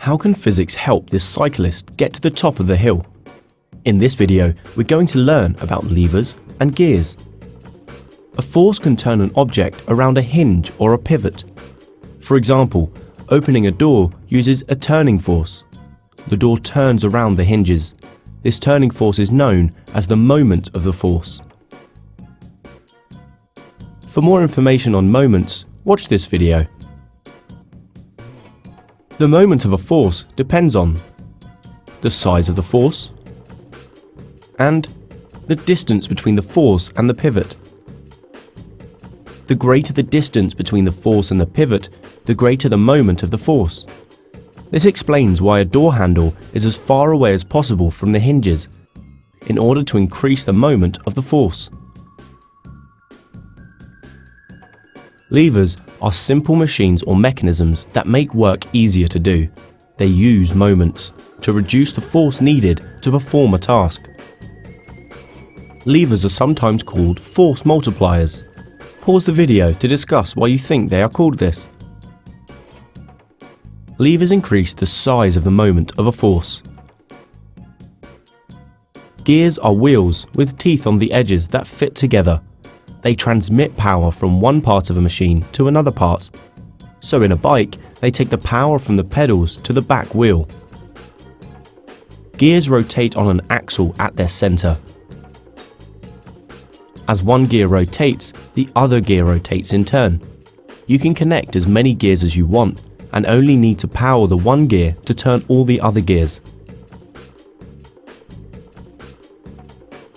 How can physics help this cyclist get to the top of the hill? In this video, we're going to learn about levers and gears. A force can turn an object around a hinge or a pivot. For example, opening a door uses a turning force. The door turns around the hinges. This turning force is known as the moment of the force. For more information on moments, watch this video. The moment of a force depends on the size of the force and the distance between the force and the pivot. The greater the distance between the force and the pivot, the greater the moment of the force. This explains why a door handle is as far away as possible from the hinges, in order to increase the moment of the force. Levers are simple machines or mechanisms that make work easier to do. They use moments to reduce the force needed to perform a task. Levers are sometimes called force multipliers. Pause the video to discuss why you think they are called this. Levers increase the size of the moment of a force. Gears are wheels with teeth on the edges that fit together. They transmit power from one part of a machine to another part. So in a bike, they take the power from the pedals to the back wheel. Gears rotate on an axle at their center. As one gear rotates, the other gear rotates in turn. You can connect as many gears as you want and only need to power the one gear to turn all the other gears.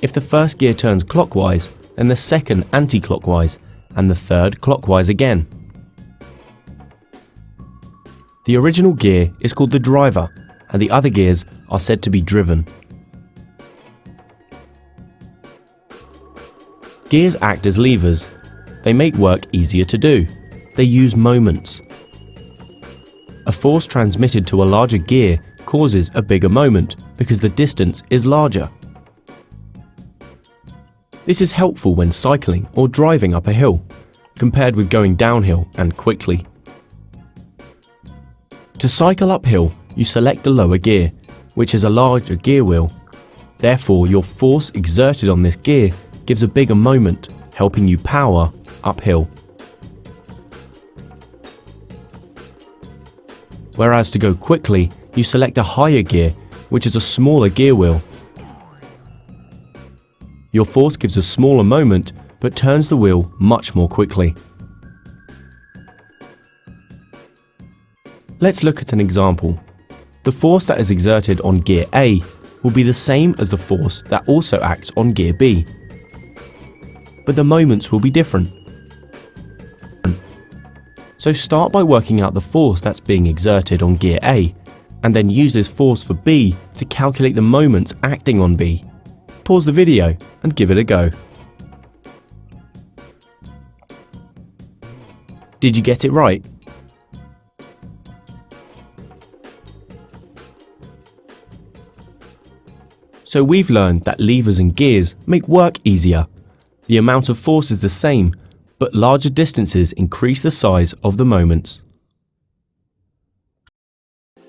If the first gear turns clockwise, then the second anti-clockwise, and the third clockwise again. The original gear is called the driver, and the other gears are said to be driven. Gears act as levers. They make work easier to do. They use moments. A force transmitted to a larger gear causes a bigger moment because the distance is larger. This is helpful when cycling or driving up a hill, compared with going downhill and quickly. To cycle uphill, you select the lower gear, which is a larger gear wheel. Therefore, your force exerted on this gear gives a bigger moment, helping you power uphill. Whereas to go quickly, you select a higher gear, which is a smaller gear wheel. Your force gives a smaller moment, but turns the wheel much more quickly. Let's look at an example. The force that is exerted on gear A will be the same as the force that also acts on gear B, but the moments will be different. So start by working out the force that's being exerted on gear A, and then use this force for B to calculate the moments acting on B. Pause the video and give it a go. Did you get it right? So we've learned that levers and gears make work easier. The amount of force is the same, but larger distances increase the size of the moments.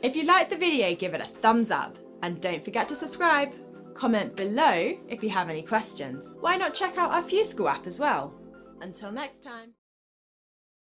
If you liked the video, give it a thumbs up and don't forget to subscribe. Comment below if you have any questions. Why not check out our AddyESchool app as well? Until next time.